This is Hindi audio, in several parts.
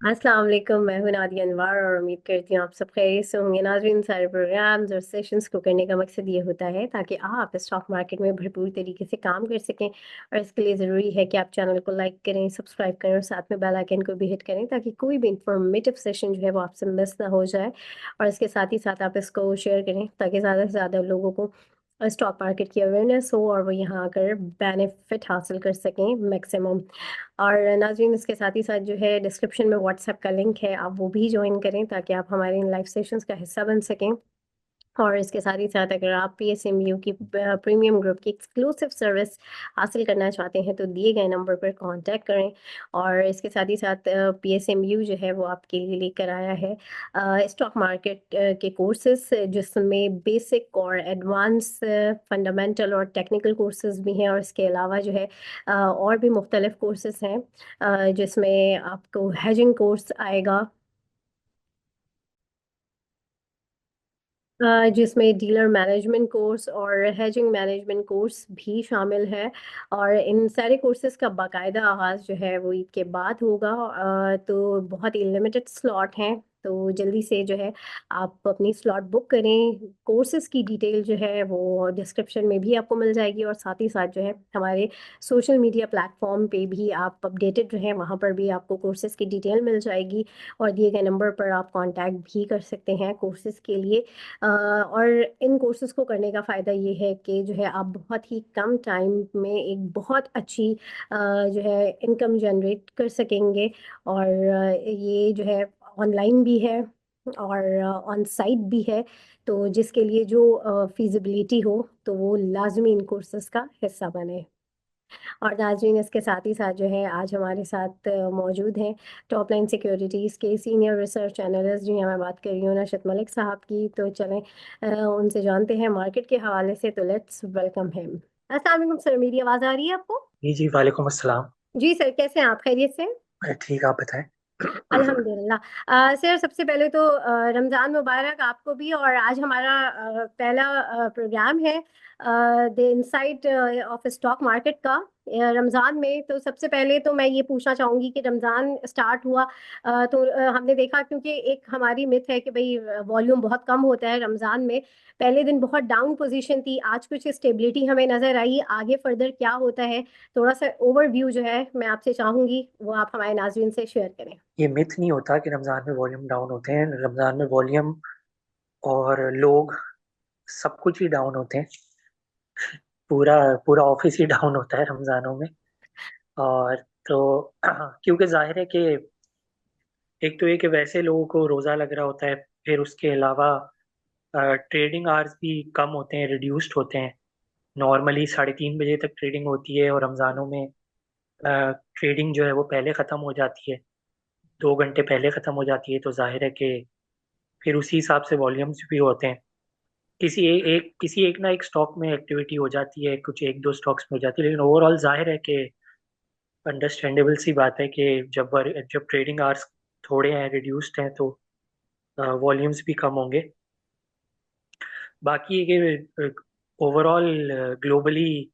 अस्सलाम वालेकुम। मैं हूं नादिया अनवर और उम्मीद करती हूँ आप सब खैरियत से होंगे। नाज़रीन, सारे प्रोग्राम्स और सेशंस को करने का मकसद ये होता है ताकि आप स्टॉक मार्केट में भरपूर तरीके से काम कर सकें, और इसके लिए ज़रूरी है कि आप चैनल को लाइक करें, सब्सक्राइब करें और साथ में बेल आइकन को भी हिट करें ताकि कोई भी इंफॉर्मेटिव सेशन जो है वो आपसे मिस ना हो जाए। और इसके साथ ही साथ आप इसको शेयर करें ताकि ज़्यादा से ज़्यादा लोगों को स्टॉक मार्केट की अवेयरनेस हो और वो यहाँ आकर बेनिफिट हासिल कर सकें मैक्सिमम। और नाज़रीन, इसके साथ ही साथ जो है डिस्क्रिप्शन में व्हाट्सएप का लिंक है, आप वो भी ज्वाइन करें ताकि आप हमारे इन लाइव सेशंस का हिस्सा बन सकें। और इसके साथ ही साथ अगर आप पीएसएमयू की प्रीमियम ग्रुप की एक्सक्लूसिव सर्विस हासिल करना चाहते हैं तो दिए गए नंबर पर कांटेक्ट करें। और इसके साथ ही साथ पीएसएमयू जो है वो आपके लिए लेकर आया है स्टॉक मार्केट के कोर्सेज, जिसमें बेसिक और एडवांस फंडामेंटल और टेक्निकल कोर्सेज भी हैं। और इसके अलावा जो है और भी मुख्तलिफ कोर्सेज हैं, जिसमें आपको हेजिंग कोर्स आएगा, जिसमें डीलर मैनेजमेंट कोर्स और हेजिंग मैनेजमेंट कोर्स भी शामिल है। और इन सारे कोर्सेज का बाकायदा आगाज़ जो है वो ईद के बाद होगा। तो बहुत ही लिमिटेड स्लॉट हैं, तो जल्दी से जो है आप अपनी स्लॉट बुक करें। कोर्सेज की डिटेल जो है वो डिस्क्रिप्शन में भी आपको मिल जाएगी, और साथ ही साथ जो है हमारे सोशल मीडिया प्लेटफॉर्म पे भी आप अपडेटेड रहें, वहाँ पर भी आपको कोर्सेज की डिटेल मिल जाएगी। और दिए गए नंबर पर आप कांटेक्ट भी कर सकते हैं कोर्सेज के लिए। और इन कोर्सेज को करने का फ़ायदा ये है कि जो है आप बहुत ही कम टाइम में एक बहुत अच्छी जो है इनकम जनरेट कर सकेंगे। और ये जो है ऑनलाइन भी है और ऑन साइट भी है, तो जिसके लिए जो फिजिबिलिटी हो तो वो लाजमी इन कोर्सेज का हिस्सा बने। और नाजरीन, इसके साथ ही साथ जो है आज हमारे साथ मौजूद हैं टॉप लाइन सिक्योरिटीज़ के सीनियर रिसर्च एनालिस्ट, जी हाँ, मैं बात कर रही हूँ नशत मलिक साहब की। तो चलें उनसे जानते हैं मार्केट के हवाले से। तो लेट्स वेलकम हिम। अस्सलाम वालेकुम सर, मेरी आवाज़ आ रही है आपको? जी जी, वालेकुम अस्सलाम। जी सर, कैसे हैं आप? खैरियत से? ठीक, आप बताएं। अल्हम्दुलिल्लाह। सर, सबसे पहले तो रमज़ान मुबारक आपको भी। और आज हमारा पहला प्रोग्राम है the insight of stock market का रमज़ान में। तो सबसे पहले तो मैं ये पूछना चाहूँगी कि रमज़ान स्टार्ट हुआ तो हमने देखा, क्योंकि एक हमारी मिथ है कि भाई वॉल्यूम बहुत कम होता है रमज़ान में। पहले दिन बहुत डाउन पोजीशन थी, आज कुछ स्टेबिलिटी हमें नज़र आई। आगे फर्दर क्या होता है, थोड़ा सा ओवरव्यू जो है मैं आपसे चाहूँगी वो आप हमारे नाज़रीन से शेयर करें। ये मिथ नहीं होता कि रमजान में वॉल्यूम डाउन होते हैं। रमजान में वॉल्यूम और लोग सब कुछ ही डाउन होते हैं। पूरा पूरा ऑफिस ही डाउन होता है रमजानों में। और तो क्योंकि जाहिर है कि एक तो ये कि वैसे लोगों को रोजा लग रहा होता है, फिर उसके अलावा ट्रेडिंग आवर्स भी कम होते हैं, रिड्यूस्ड होते हैं। नॉर्मली 3:30 बजे तक ट्रेडिंग होती है, और रमजानों में ट्रेडिंग जो है वो पहले ख़त्म हो जाती है, 2 घंटे पहले ख़त्म हो जाती है। तो जाहिर है कि फिर उसी हिसाब से वॉल्यूम्स भी होते हैं। किसी एक ना एक स्टॉक में एक्टिविटी हो जाती है, कुछ एक दो स्टॉक्स में हो जाती है, लेकिन ओवरऑल जाहिर है कि अंडरस्टैंडेबल सी बात है कि जब ट्रेडिंग आवर्स थोड़े हैं, रिड्यूस्ड हैं, तो वॉल्यूम्स भी कम होंगे। बाकी ये कि ओवरऑल ग्लोबली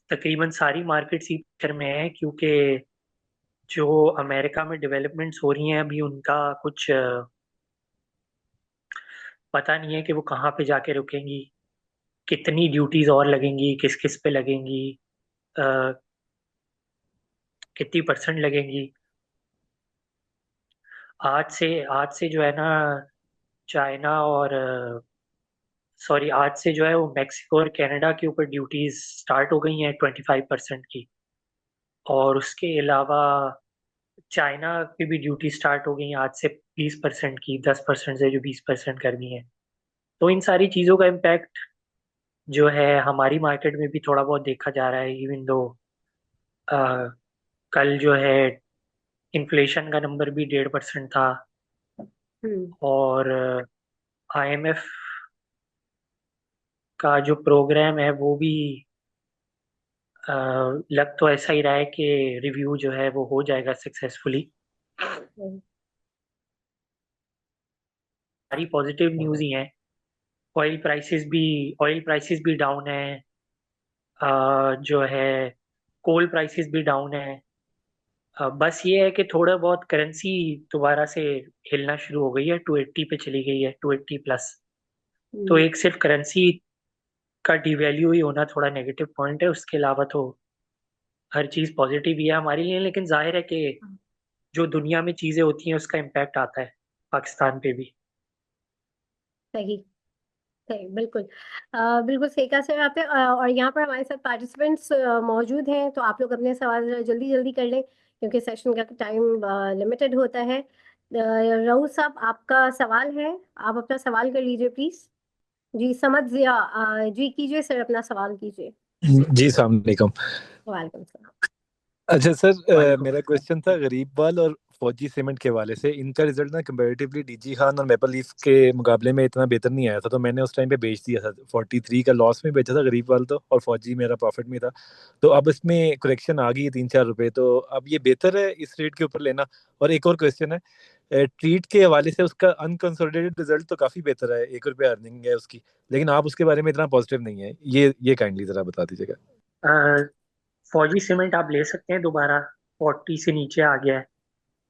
तकरीबन सारी मार्केट्स ही पिक्चर में है, क्योंकि जो अमेरिका में डेवलपमेंट्स हो रही हैं अभी, उनका कुछ पता नहीं है कि वो कहाँ पे जाके रुकेंगी, कितनी ड्यूटीज और लगेंगी, किस किस पे लगेंगी, अ, कितनी परसेंट लगेंगी। आज से जो है ना, चाइना और सॉरी, आज से जो है वो मैक्सिको और कनाडा के ऊपर ड्यूटीज स्टार्ट हो गई हैं 25% की। और उसके अलावा चाइना पे भी ड्यूटी स्टार्ट हो गई हैं आज से 20% की, 10% से जो 20% कर दी हैं। तो इन सारी चीज़ों का इम्पैक्ट जो है हमारी मार्केट में भी थोड़ा बहुत देखा जा रहा है। इवन दो कल जो है इन्फ्लेशन का नंबर भी 1.5% था, हम्म। और आईएमएफ का जो प्रोग्राम है वो भी अ, लग तो ऐसा ही रहा है कि रिव्यू जो है वो हो जाएगा सक्सेसफुली। सारी पॉजिटिव न्यूज़ ही हैं। ऑयल प्राइसेस भी डाउन है। जो है कोल प्राइसेस भी डाउन है। बस ये है कि थोड़ा बहुत करेंसी दोबारा से हिलना शुरू हो गई है, 280 पे चली गई है, 280 प्लस। तो हम्म, एक सिर्फ करेंसी का डिवैल्यू ही होना थोड़ा नेगेटिव पॉइंट है, उसके अलावा तो हर चीज़ पॉजिटिव ही है हमारे लिए। लेकिन जाहिर है कि जो दुनिया में चीज़ें होती हैं उसका इम्पैक्ट आता है पाकिस्तान पे भी। सही। सही, बिल्कुल। बिल्कुल सही कहा सर आपने। और यहाँ पर हमारे साथ पार्टिसिपेंट्स मौजूद हैं, तो आप लोग अपने सवाल जल्दी जल्दी कर लें क्योंकि सेशन का टाइम लिमिटेड होता है। राउत साहब, आपका सवाल है, आप अपना सवाल कर लीजिए प्लीज। जी समझ जिया, जी कीजिए सर, अपना सवाल कीजिए। जी सलाम अलैकुम। वालेकुम सलाम। अच्छा सर, वालेकुम मेरा अस्सलाम। क्वेश्चन था गरीबवाल और फौजी सीमेंट के हवाले से। इनका रिजल्ट ना कंपैरेटिवली डीजी खान और मेपल लीफ के मुकाबले में इतना बेहतर नहीं आया था, तो मैंने उस टाइम पे बेच दिया था। 43 का लॉस में बेचा था गरीबवाल तो, और फौजी मेरा प्रॉफिट में था। तो अब इसमें करेक्शन आ गई है 3-4 रुपए, तो अब ये बेहतर है इस रेट के ऊपर लेना। और एक और क्वेश्चन है, ट्रीट के हवाले से उसका अनकंसोलिडेटेड रिजल्ट तो काफी बेहतर है, 1 रुपया अर्निंग है उसकी, लेकिन आप उसके बारे में इतना पॉजिटिव नहीं है। ये काइंडली जरा बता दीजिएगा। फौजी सीमेंट आप ले सकते हैं दोबारा, 40 से नीचे आ गया है।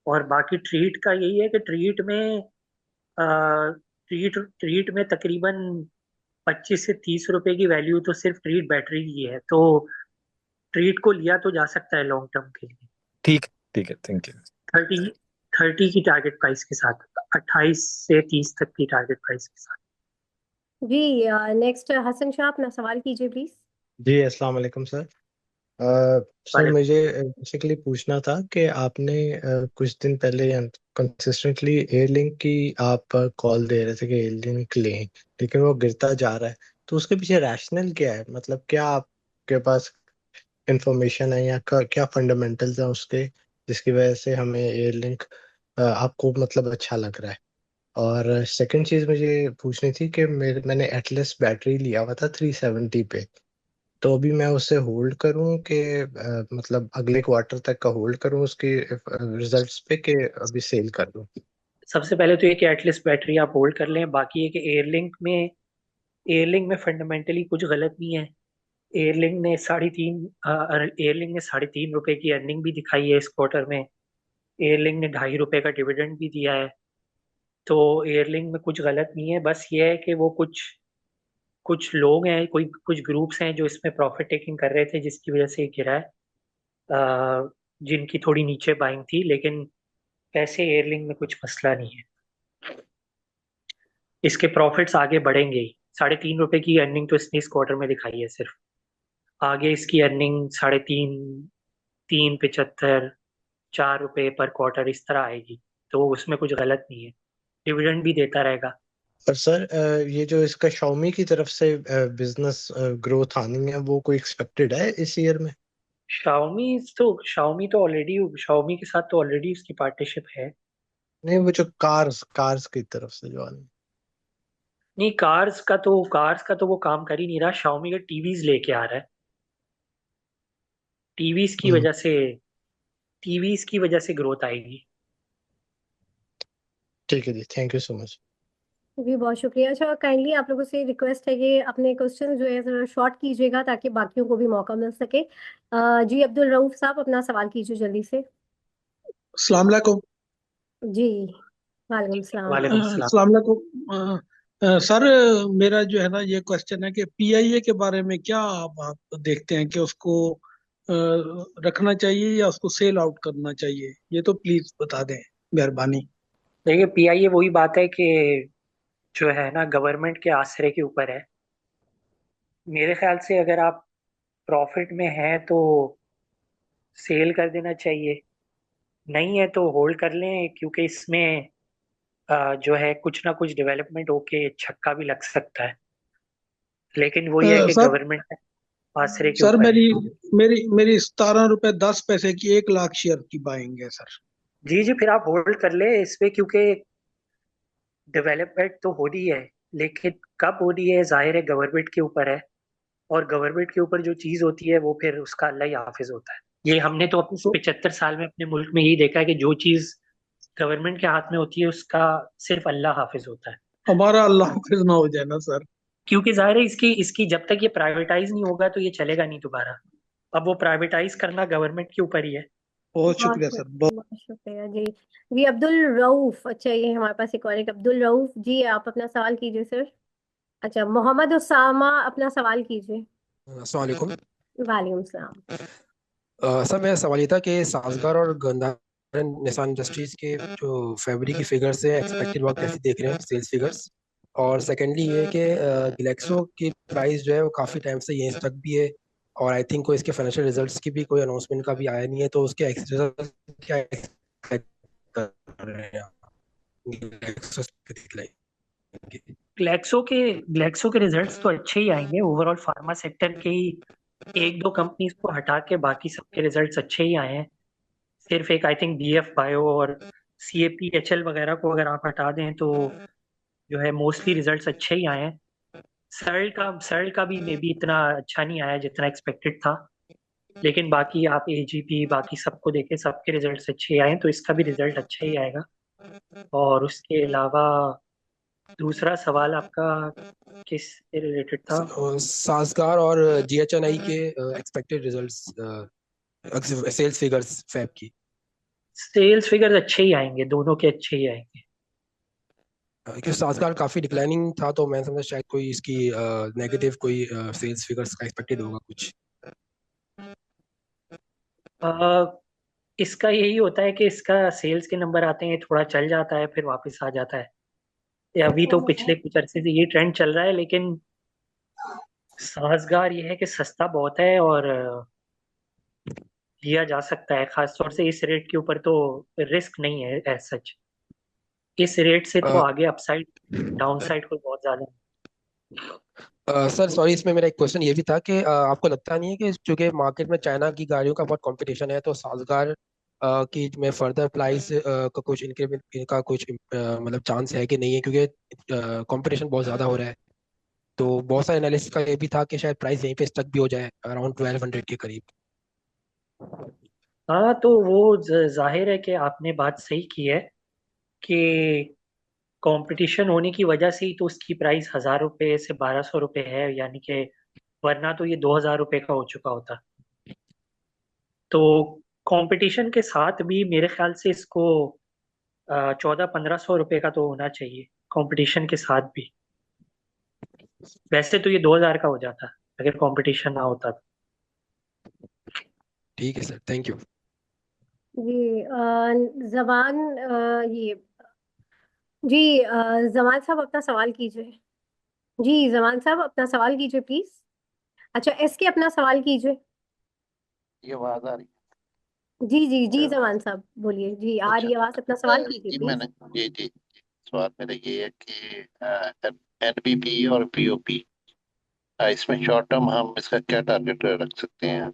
और बाकी ट्रीट का यही है कि ट्रीट में तकरीबन 25 से 30 रुपए की वैल्यू तो सिर्फ ट्रीट बैटरी की है। तो ट्रीट को लिया तो जा सकता है लॉन्ग टर्म के लिए। ठीक, ठीक है, थैंक यू। 30 30 की टारगेट प्राइस के साथ, 28 से 30 तक की टारगेट प्राइस के साथ। जी नेक्स्ट हसन शाह, अपना सवाल कीजिए प्लीज। जी अस्सलाम वालेकुम सर। सर वाले मुझे बेसिकली पूछना था कि आपने कुछ दिन पहले कंसिस्टेंटली एयरलिंक की आप कॉल दे रहे थे कि एयरलिंक लें, लेकिन वो गिरता जा रहा है। तो उसके पीछे रैशनल क्या है? मतलब क्या आपके पास इंफॉर्मेशन है या क्या फंडामेंटल्स हैं उसके, जिसकी वजह से हमें एयरलिंक आपको मतलब अच्छा लग रहा है? और सेकंड चीज मुझे पूछनी थी कि मैंने एटलस बैटरी लिया हुआ था 370 पे। तो अभी मैं उसे होल्ड करूं कि मतलब अगले क्वार्टर तक का होल्ड करूं उसके रिजल्ट्स पे, कि अभी सेल कर दूं? सबसे पहले तो ये कि एटलीस्ट बैटरी आप होल्ड कर लें। बाकी ये कि एयरलिंक में फंडामेंटली कुछ गलत नहीं है। एयरलिंक ने 3.5 रुपए की अर्निंग भी दिखाई है इस क्वार्टर में। एयरलिंक ने 2.5 रुपए का डिविडेंड भी दिया है। तो एयरलिंक में कुछ गलत नहीं है। बस ये है कि वो कुछ कुछ लोग हैं, कोई कुछ ग्रुप्स हैं जो इसमें प्रॉफिट टेकिंग कर रहे थे, जिसकी वजह से ये गिरा है। जिनकी थोड़ी नीचे बाइंग थी, लेकिन पैसे एयरलिंक में कुछ मसला नहीं है। इसके प्रॉफिट्स आगे बढ़ेंगे ही। 3.5 रुपए की अर्निंग तो इसने इस क्वार्टर में दिखाई है सिर्फ। आगे इसकी अर्निंग 3.5, 3.75, 4 रुपए पर क्वार्टर इस तरह आएगी। तो उसमें कुछ गलत नहीं है, डिविडेंड भी देता रहेगा। और सर ये जो इसका Xiaomi की तरफ से बिजनेस ग्रोथ आनी है, वो कोई एक्सपेक्टेड है इस ईयर में? शाओमी के साथ तो ऑलरेडी उसकी पार्टनरशिप है। नहीं, वो जो कार्स की तरफ से जो आनी। नहीं, कार्स का तो वो काम कर ही नहीं रहा। शाओमी का टीवीज लेके आ रहा है। टीवीज की हम्म, वजह से टीवीज की वजह से ग्रोथ आएगी। ठीक है जी, थैंक यू सो मच। जी बहुत शुक्रिया। अच्छा, काइंडली आप लोगों से रिक्वेस्ट है कि अपने क्वेश्चन जो है जरा शॉर्ट कीजिएगा ताकि बाकियों को भी मौका मिल सके। जी अब्दुल रऊफ साहब, अपना सवाल कीजिए जल्दी से। अस्सलाम वालेकुम। जी वालेकुम सलाम। वालेकुम सलाम। अस्सलाम वालेकुम। सर, मेरा जो है ना ये क्वेश्चन है कि पीआईए के बारे में क्या आप देखते हैं कि उसको रखना चाहिए या उसको सेल आउट करना चाहिए? ये तो प्लीज बता दें, मेहरबानी। देखिए, पीआईए वही बात है कि जो है ना, गवर्नमेंट के आसरे के ऊपर है। मेरे ख्याल से अगर आप प्रॉफिट में हैं तो सेल कर देना चाहिए, नहीं है तो होल्ड कर लें, क्योंकि इसमें जो है कुछ ना कुछ डेवलपमेंट होके छक्का भी लग सकता है। लेकिन वो ये है कि सर गवर्नमेंट आसरे के सर ऊपर है। मेरी मेरी मेरी 17 रुपए 10 पैसे की 1 लाख शेयर की बाइंग है सर। जी जी, फिर आप होल्ड कर ले इस पे, क्योंकि डेवलपमेंट तो हो रही है, लेकिन कब हो रही है जाहिर है गवर्नमेंट के ऊपर है। और गवर्नमेंट के ऊपर जो चीज होती है वो फिर उसका अल्लाह ही हाफिज होता है। ये हमने तो अपने तो 75 साल में अपने मुल्क में यही देखा है कि जो चीज गवर्नमेंट के हाथ में होती है उसका सिर्फ अल्लाह हाफिज होता है। हमारा अल्लाह हाफिज ना हो जाए ना सर। क्योंकि जाहिर है इसकी इसकी जब तक ये प्राइवेटाइज नहीं होगा तो ये चलेगा नहीं दोबारा। अब वो प्राइवेटाइज करना गवर्नमेंट के ऊपर ही है। बहुत बहुत शुक्रिया सर, बहुत। बहुत शुक्रिया जी। जी अब्दुल रऊफ, अच्छा ये हमारे पास एक और एक अब्दुल रऊफ जी, आप अपना सवाल कीजिए सर। अच्छा मोहम्मद उसामा अपना सवाल कीजिए। अस्सलाम वालेकुम। वालेकुम सलाम। सर मेरा सवाल ये था कि साजगार और गंधार निसान इंडस्ट्रीज के जो फरवरी की फिगर्स है एक्सपेक्टेड वो कैसे देख रहे हैं सेल्स फिगर्स। और सेकेंडली ये कि ग्लेक्सो की प्राइस जो है वो काफ़ी टाइम से यहीं स्टक भी है और आई थिंक कोई इसके फाइनेंशियल रिजल्ट्स की भी कोई अनाउंसमेंट का भी आया नहीं है, तो उसके रिजल्ट क्या expect कर रहे हैं आप? ग्लेक्सो के decline के? ग्लेक्सो के रिजल्ट्स तो अच्छे ही आएंगे। ओवरऑल फार्मा सेक्टर के ही एक दो कंपनीज को हटा के बाकी सबके रिजल्ट्स अच्छे ही आए हैं। सिर्फ एक आई थिंक बीएफ बायो और सीएपीएचएल वगैरह को अगर आप हटा दें तो जो है मोस्टली रिजल्ट्स अच्छे ही आए हैं। सर्ल का भी मे बी इतना अच्छा नहीं आया जितना एक्सपेक्टेड था, लेकिन बाकी आप एजीपी बाकी सबको देखें, सबके रिजल्ट्स अच्छे आए हैं, तो इसका भी रिजल्ट अच्छा ही आएगा। और उसके अलावा दूसरा सवाल आपका किस से रिलेटेड था? साजगार और जीएचएनआई के एक्सपेक्टेड रिजल्ट्स, सेल्स फिगर्स फैब की। सेल्स फिगर्स अच्छे ही आएंगे, दोनों के अच्छे ही आएंगे। क्योंकि साजगार काफी डिक्लाइनिंग था तो मैं समझा शायद कोई इसकी नेगेटिव कोई सेल्स फिगर्स का एक्सपेक्टेड होगा कुछ। अ, इसका यही होता है कि इसका सेल्स के नंबर आते हैं, थोड़ा चल जाता है फिर वापस आ जाता है। ये अभी तो पिछले कुछ अरसे से ये ट्रेंड चल रहा है, लेकिन साजगार ये है कि सस्ता बहुत है और लिया जा सकता है, खासतौर से इस रेट के ऊपर तो रिस्क नहीं है एज सच। इस रेट से तो आगे अपसाइड डाउनसाइड को बहुत ज्यादा है। सर सॉरी, इसमें मेरा एक क्वेश्चन ये भी था कि आपको लगता नहीं है कि चूंकि मार्केट में चाइना की गाड़ियों का बहुत कंपटीशन है तो साजगार की में फर्दर प्राइस का कुछ इंक्रीमेंट का कुछ मतलब चांस है कि नहीं है, क्योंकि कंपटीशन बहुत ज़्यादा हो रहा है। तो बहुत सारे एनालिसिस का ये भी था कि शायद प्राइस यहीं पे स्टक भी हो जाए अराउंड 1200 के करीब। हाँ तो वो जाहिर है कि आपने बात सही की है कि कंपटीशन होने की वजह से ही तो उसकी प्राइस 1000 रुपये से 1200 रुपये है, यानी कि वरना तो ये 2000 रुपये का हो चुका होता। तो कंपटीशन के साथ भी मेरे ख्याल से इसको 1400-1500 रुपये का तो होना चाहिए कंपटीशन के साथ भी। वैसे तो ये 2000 का हो जाता अगर कंपटीशन ना होता तो। ठीक है सर, थैंक यू। जी जबान ये जी जमान साहब अपना सवाल कीजिए। जी जमान साहब अपना सवाल कीजिए प्लीज। अच्छा एसके अपना सवाल कीजिए। ये आवाज आ रही जी जी जी है? जमान साहब बोलिए, जी आ अच्छा, रही है आवाज, अपना सवाल कीजिए जी प्लीज। मैंने, जी सवाल मेरा ये है कि एनबीपी और पीओपी, इसमें शॉर्ट टर्म हम इसका क्या टारगेट रख सकते हैं?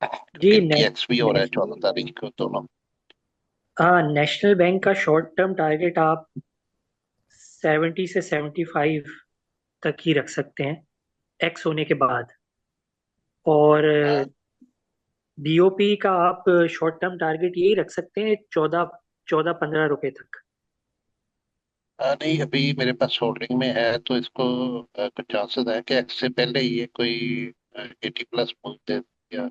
जी क्योंकि पीएक्स भी हो रहा है 14 तारीख को दोनों। हाँ, नेशनल बैंक का शॉर्ट टर्म टारगेट आप 70 से 75 तक ही रख सकते हैं एक्स होने के बाद। और हाँ, बीओपी का आप शॉर्ट टर्म टारगेट यही रख सकते हैं 14-15 रुपए तक। नहीं अभी मेरे पास होल्डिंग में है तो इसको कुछ चांसेस है कि एक्स से पहले ही ये कोई 80 प्लस पहुंच दे या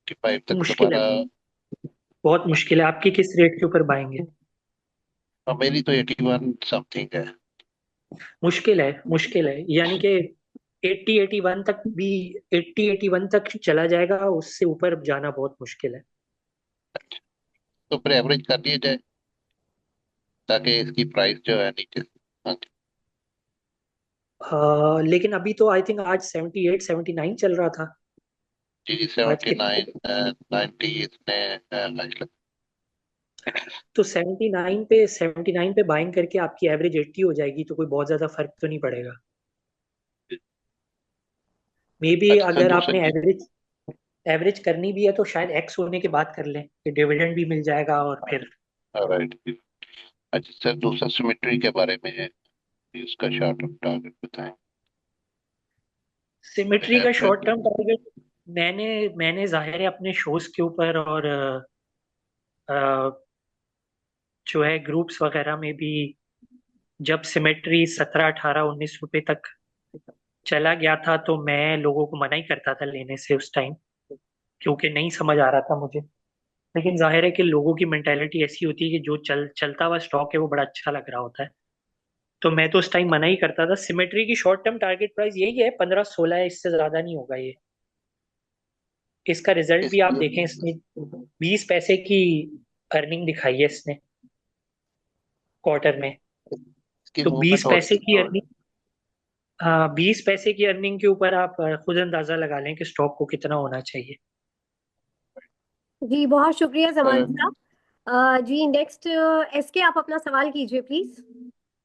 85 तक मुश्किल है, दोबारा। बहुत मुश्किल है। आपकी किस रेट के ऊपर बाएंगे? और मेरी तो 81 समथिंग है। मुश्किल है यानी कि 80-81 तक भी, 80-81 तक चला जाएगा, उससे ऊपर जाना बहुत मुश्किल है। तो फिर एवरेज कर लिया जाए ताकि इसकी प्राइस जो है नीचे। हाँ लेकिन अभी तो आई थिंक आज 78-79 चल रहा था। जी, आज कितना 79 90 इसने लाइक। तो 79 पे बाइंग करके आपकी एवरेज 80 हो जाएगी, तो कोई बहुत ज्यादा फर्क तो नहीं पड़ेगा। मे बी अच्छा सर, अगर दूसरी आपने चीज। एवरेज एवरेज करनी भी है तो शायद एक्स होने के बाद कर लें कि डिविडेंड भी मिल जाएगा और फिर। राइट। अच्छा सर, दूसरा सिमेट्री के बारे में है, उसका शॉर्ट टर्म टारगेट बताएं। सिमेट्री है का प्लान। शॉर्ट टर्म टारगेट मैंने मैंने जाहिर है अपने शोज के ऊपर और जो है ग्रुप्स वगैरह में भी, जब सिमेट्री 17-18-19 रुपए तक चला गया था तो मैं लोगों को मना ही करता था लेने से उस टाइम। क्योंकि नहीं समझ आ रहा था मुझे। लेकिन जाहिर है कि लोगों की मेंटेलिटी ऐसी होती है कि जो चलता हुआ स्टॉक है वो बड़ा अच्छा लग रहा होता है। तो मैं तो उस टाइम मना ही करता था। सिमेट्री की शॉर्ट टर्म टारगेट प्राइस यही है, 15-16 है, इससे ज्यादा नहीं होगा ये। इसका रिजल्ट भी आप इसकी देखें, इसने 20 पैसे की अर्निंग दिखाई है इसने क्वार्टर में। इसकी तो बीस मूवमेंट हो पैसे रही की अर्निंग, हाँ, 20 पैसे की अर्निंग के ऊपर आप खुद अंदाजा लगा लें कि स्टॉक को कितना होना चाहिए। जी बहुत शुक्रिया है। जमान साहब। जी नेक्स्ट एसके, आप अपना सवाल कीजिए प्लीज।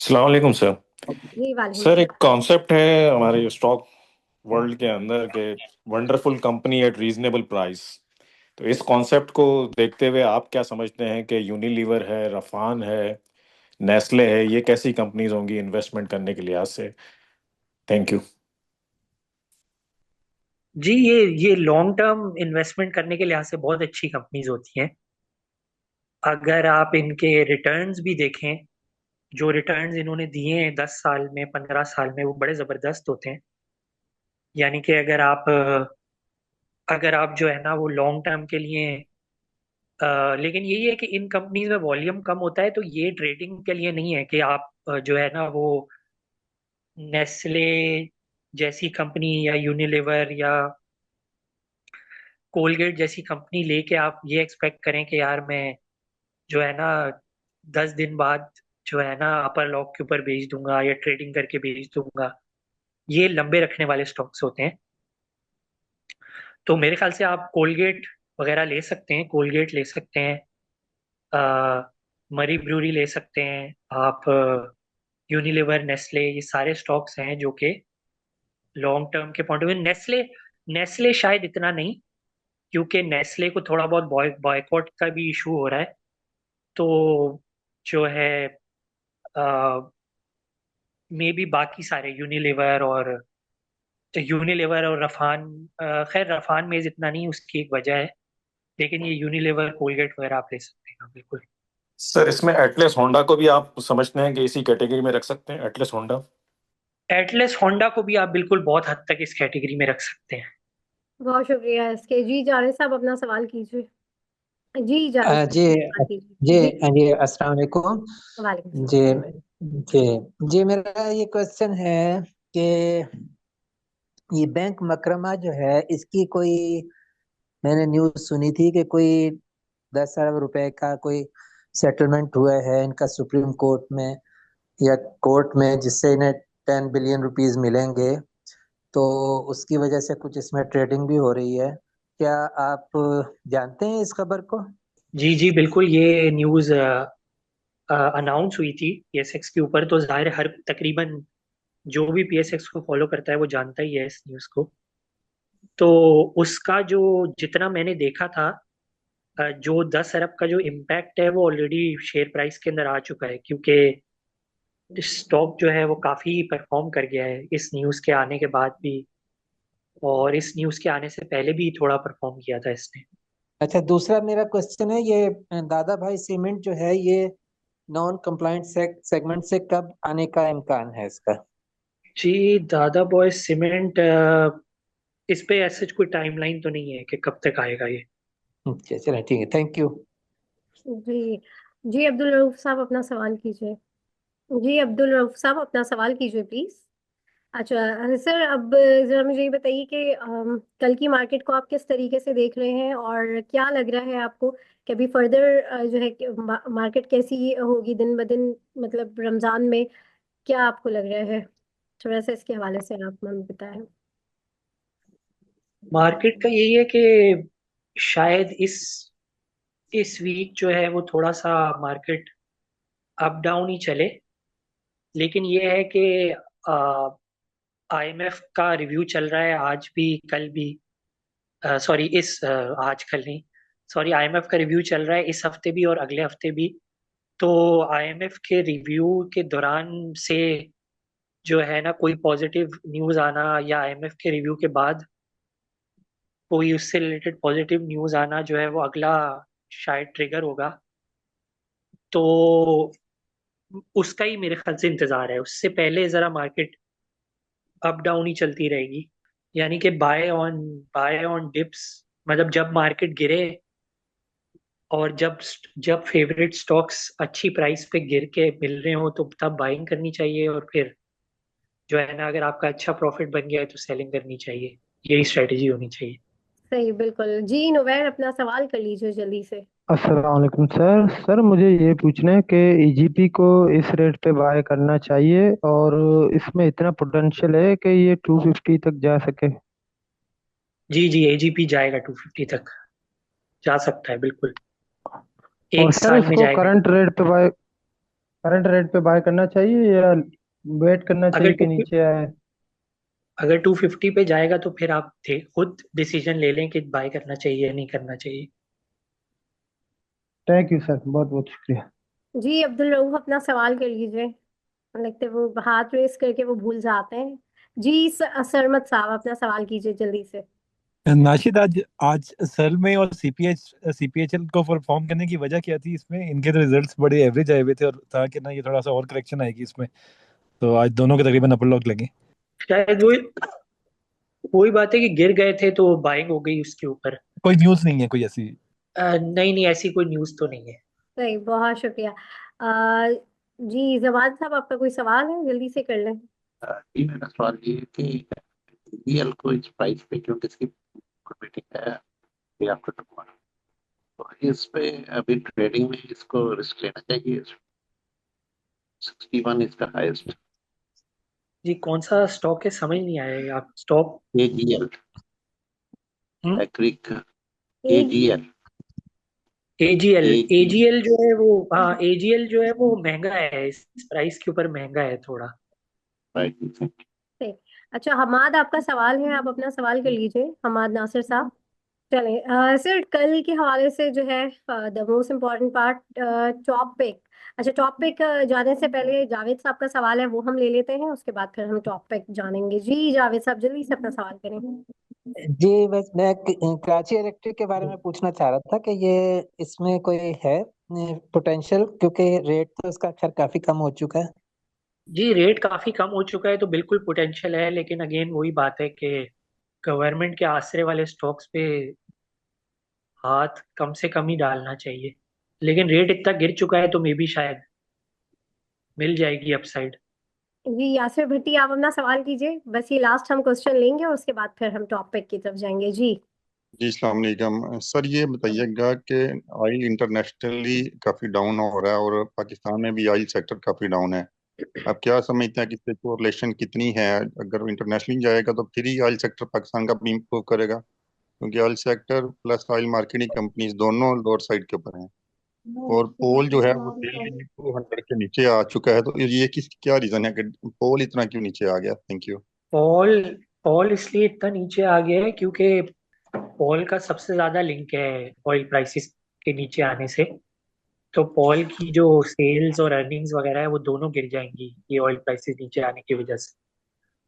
अस्सलाम वालेकुम सर। जी वालेकुम सर एक सलाम। कॉन्सेप्ट है हमारे स्टॉक वर्ल्ड के अंदर के, wonderful company at reasonable price. तो इस कॉन्सेप्ट को देखते हुए आप क्या समझते हैं कि यूनिलीवर है, रफान है, नेस्ले है, ये कैसी कंपनीज होंगी इन्वेस्टमेंट करने के लिहाज से? Thank you. जी ये लॉन्ग टर्म इन्वेस्टमेंट करने के लिहाज से बहुत अच्छी कंपनीज होती हैं। अगर आप इनके रिटर्न्स भी देखें, जो रिटर्न्स इन्होंने दिए हैं 10 साल में, 15 साल में, वो बड़े जबरदस्त होते हैं। यानी कि अगर आप जो है ना वो लॉन्ग टर्म के लिए, लेकिन यही है कि इन कंपनीज में वॉल्यूम कम होता है, तो ये ट्रेडिंग के लिए नहीं है कि आप जो है ना वो नेस्ले जैसी कंपनी या यूनिलीवर या कोलगेट जैसी कंपनी लेके आप ये एक्सपेक्ट करें कि यार मैं जो है ना 10 दिन बाद जो है ना अपर लॉक के ऊपर बेच दूंगा या ट्रेडिंग करके बेच दूंगा। ये लंबे रखने वाले स्टॉक्स होते हैं। तो मेरे ख्याल से आप कोलगेट वगैरह ले सकते हैं, कोलगेट ले सकते हैं, मरी ब्रूरी ले सकते हैं आप, यूनिलीवर, नेस्ले, ये सारे स्टॉक्स हैं जो कि लॉन्ग टर्म के point of view. Nestle Nestle शायद इतना नहीं, क्योंकि नेस्ले को थोड़ा बहुत बॉयकॉट का भी इशू हो रहा है। तो जो है मे बी बाकी सारे यूनिलीवर और रफान, खैर रफान में इतना नहीं, उसकी एक वजह है। लेकिन ये यूनिलीवर, कोलगेट वगैरह आप ले सकते हैं बिल्कुल। सर इसमें एटलस होंडा को भी आप समझते हैं कि इसी कैटेगरी में रख सकते हैं, एटलस होंडा? एटलस होंडा को भी आप बिल्कुल बहुत हद तक इस कैटेगरी में रख सकते हैं। बहुत शुक्रिया एसके। जी जावेद साहब अपना सवाल कीजिए। जी जावेद साहब जी अपना सवाल कीजिए जी जी। जी अस्सलाम वालेकुम। वालेकुम सलाम। जी जी जी मेरा ये क्वेश्चन है कि ये बैंक मकरमा जो है इसकी कोई, मैंने न्यूज़ सुनी थी कि कोई 10 अरब रुपए का कोई सेटलमेंट हुआ है इनका सुप्रीम कोर्ट में या कोर्ट में, जिससे इन्हें 10 बिलियन रुपीस मिलेंगे। तो उसकी वजह से कुछ इसमें ट्रेडिंग भी हो रही है। क्या आप जानते हैं इस खबर को? जी जी बिल्कुल, ये न्यूज़ अनाउंस हुई थी पीएसएक्स के ऊपर। तो जाहिर है हर तकरीबन जो भी पीएसएक्स को फॉलो करता है वो जानता ही है इस न्यूज़ को। तो उसका जो जितना मैंने देखा था, जो 10 अरब का जो इम्पैक्ट है वो ऑलरेडी शेयर प्राइस के अंदर आ चुका है, क्योंकि स्टॉक जो है वो काफी परफॉर्म कर गया है इस न्यूज़ के आने के बाद भी, और इस न्यूज़ के आने से पहले भी थोड़ा परफॉर्म किया था इसने। अच्छा, दूसरा मेरा क्वेश्चन है ये, दादा भाई सीमेंट जो है ये नॉन कंप्लाइंट सेगमेंट से कब आने का इम्कान है इसका? जी दादा बॉय सीमेंट, इस पे ऐसे कोई टाइमलाइन तो नहीं है कि कब तक आएगा ये। अच्छा चलो ठीक है, थैंक यू। जी जी अब्दुल रऊफ साहब अपना सवाल कीजिए। जी अब्दुल रऊफ साहब अपना सवाल कीजिए प्लीज। अच्छा सर, अब जरा मुझे ये बताइए कि कल की मार्केट को आप किस तरीके से देख रहे हैं, और क्या लग रहा है आपको कि अभी फर्दर जो है कि मार्केट कैसी होगी दिन ब दिन, मतलब रमजान में क्या आपको लग रहा है? थोड़ा सा इसके हवाले से आप हमें बताएं। मार्केट का यही है कि शायद इस वीक जो है वो थोड़ा सा मार्केट अप डाउन ही चले। लेकिन ये है कि आईएमएफ का रिव्यू चल रहा है आज भी, कल भी, सॉरी आज कल नहीं, सॉरी, आईएमएफ का रिव्यू चल रहा है इस हफ्ते भी और अगले हफ्ते भी। तो आईएमएफ के रिव्यू के दौरान से जो है ना कोई पॉजिटिव न्यूज़ आना, या आईएमएफ के रिव्यू के बाद कोई उससे रिलेटेड पॉजिटिव न्यूज़ आना, जो है वो अगला शायद ट्रिगर होगा। तो उसका ही मेरे ख्याल से इंतजार है। उससे पहले जरा मार्केट अप डाउन ही चलती रहेगी। यानी कि बाय ऑन डिप्स मतलब जब मार्केट गिरे और जब जब फेवरेट स्टॉक्स अच्छी प्राइस पे गिर के मिल रहे हो तो तब बाइंग करनी चाहिए, और फिर जो है ना अगर आपका अच्छा प्रॉफिट बन गया है तो सेलिंग करनी चाहिए। यही स्ट्रेटेजी होनी चाहिए। सही, बिल्कुल जी। नुवैर, अपना सवाल कर लीजिए जल्दी से। अस्सलाम वालेकुम सर। सर मुझे ये पूछना है कि ईजीपी को इस रेट पे बाय करना चाहिए और इसमें इतना पोटेंशियल है कि ये 250 तक जा सके। जी जी, एजीपी जाएगा 250 तक, जा सकता है बिल्कुल, और एक सर साल में इसको जाएगा। करंट रेट पे बाय करना चाहिए या वेट करना अगर चाहिए कि टू नीचे आए। अगर 250 पे जाएगा तो फिर आप खुद डिसीजन ले लें कि बाय करना चाहिए या नहीं करना चाहिए। थैंक यू सर, बहुत बहुत शुक्रिया। जी अब्दुल रऊफ, अपना सवाल कर लीजिए। लगता है वो हाथ रेस करके वो भूल जाते हैं। जी सरमत साहब, अपना सवाल कीजिए जल्दी से। नाशिद, आज आज सर में और सीपीएचएल को परफॉर्म करने की वजह क्या थी? इसमें इनके तो रिजल्ट्स बड़े एवरेज आए हुए थे और था कि ना ये थोड़ा सा और करेक्शन आएगी इसमें, तो आज दोनों के तकरीबन अपर लॉक लगे। शायद वही बात है कि गिर गए थे तो बाइंग हो गई उसके ऊपर। कोई न्यूज़ नहीं है कोई ऐसी? नहीं नहीं, ऐसी कोई न्यूज़ तो नहीं है। सही, बहुत शुक्रिया। जी जवाद साहब, आपका कोई सवाल है? जल्दी से कर लें। जी मेरा सवाल ये है कि ईएल को इस प्राइस पे, क्योंकि इसकी मीटिंग है आफ्टर टुमारो, तो इस पे अभी ट्रेडिंग में इसको रिस्क लेना चाहिए। 61 इसका हाईएस्ट। जी कौन सा स्टॉक है, समझ नहीं आया आप स्टॉक। एजीएल, एग्रीक, एक एजीएल, एजीएल। एजीएल। एजीएल जो है वो, हाँ एजीएल जो है वो महंगा है, इस प्राइस के ऊपर महंगा है थोड़ा। राइट। सही। अच्छा हमाद, आपका सवाल है, आप अपना सवाल कर लीजिए, हमाद नासिर साहब। चले सर, कल के हवाले से जो है the most important part, topic. अच्छा, टॉपिक जाने से पहले जावेद साहब का सवाल है, वो हम ले लेते हैं, उसके बाद फिर हम टॉपिक जानेंगे। जी जावेद साहब, जल्दी से अपना सवाल करें। जी बस मैं कराची इलेक्ट्रिक के बारे में पूछना चाह रहा था कि ये इसमें कोई है पोटेंशियल, क्योंकि रेट तो इसका खैर काफी कम हो चुका है। जी रेट काफी कम हो चुका है तो बिल्कुल पोटेंशियल है, लेकिन अगेन वही बात है कि गवर्नमेंट के आसरे वाले स्टॉक्स पे हाथ कम से कम ही डालना चाहिए। लेकिन रेट इतना गिर चुका है तो मे बी शायद मिल जाएगी अपसाइड। जी यासिर भट्टी, आप अपना सवाल कीजिए, बस ये लास्ट हम क्वेश्चन लेंगे और उसके बाद फिर हम टॉपिक की तरफ जाएंगे। जी जी अस्सलाम वालेकुम सर, ये बताइएगा कि ऑयल इंटरनेशनली काफ़ी डाउन हो रहा है और पाकिस्तान में भी ऑयल सेक्टर काफ़ी डाउन है। आप क्या समझते हैं कि इससे कोरिलेशन कितनी है? अगर इंटरनेशनली जाएगा तो फिर ही ऑयल सेक्टर पाकिस्तान का भी इम्प्रूव करेगा, क्योंकि oil sector plus oil marketing companies दोनों लोअर साइड के ऊपर हैं और पोल जो है वो डेली 200 के नीचे आ चुका है। तो ये किस क्या रीज़न है कि पोल इतना क्यों नीचे आ गया? Thank you. ऑल ऑल इसलिए इतना नीचे आ गया है क्योंकि ऑल का सबसे ज्यादा लिंक है ऑयल प्राइसेस के नीचे आने से। तो पॉल की जो सेल्स और अर्निंग्स वगैरह है वो दोनों गिर जाएंगी ये ऑयल प्राइसेस नीचे आने की वजह से।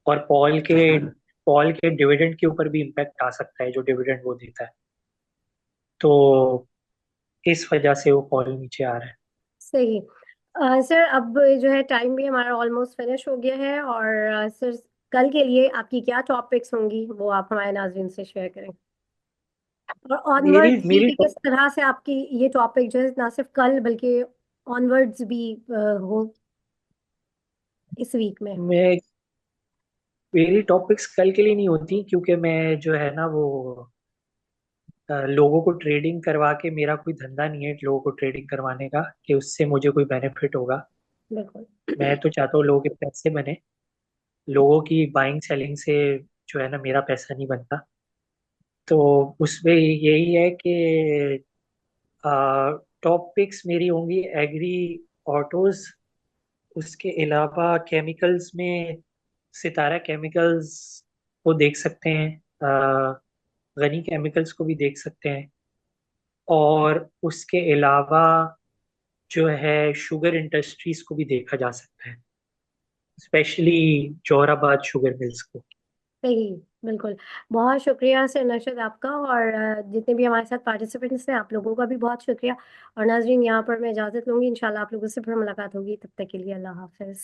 और पॉल के डिविडेंड के ऊपर भी इम्पैक्ट आ सकता है, जो डिविडेंड वो देता है। तो इस वजह से वो पॉल नीचे आ रहा है। सही। सर अब जो है टाइम भी हमारा ऑलमोस्ट फिनिश हो गया है, और सर कल के लिए आपकी क्या टॉपिक्स होंगी वो आप हमारे नाज़रीन से शेयर करें, और मेरी ऑनवर्ड्स भी मेरी कि किस तरह से आपकी ये टॉपिक जो है ना सिर्फ कल बल्कि ऑनवर्ड्स भी हो इस वीक में। मैं मेरी टॉपिक्स कल के लिए नहीं होती, क्योंकि मैं जो है ना वो लोगों को ट्रेडिंग करवा के, मेरा कोई धंधा नहीं है लोगों को ट्रेडिंग करवाने का कि उससे मुझे कोई बेनिफिट होगा। बिल्कुल। मैं तो चाहता हूँ लोगों के पैसे बने, लोगों की बाइंग सेलिंग से जो है ना मेरा पैसा नहीं बनता। तो उसमें यही है कि टॉपिक्स मेरी होंगी एग्री, ऑटोज, उसके अलावा केमिकल्स में सितारा केमिकल्स को देख सकते हैं, गनी केमिकल्स को भी देख सकते हैं, और उसके अलावा जो है शुगर इंडस्ट्रीज को भी देखा जा सकता है, स्पेशली जोराबाद शुगर मिल्स को। सही, बिल्कुल। बहुत शुक्रिया सर नशद आपका, और जितने भी हमारे साथ पार्टिसिपेंट्स हैं आप लोगों का भी बहुत शुक्रिया। और नाजरीन, यहाँ पर मैं इजाज़त लूंगी, इंशाल्लाह आप लोगों से फिर मुलाकात होगी, तब तक के लिए अल्लाह हाफिज़।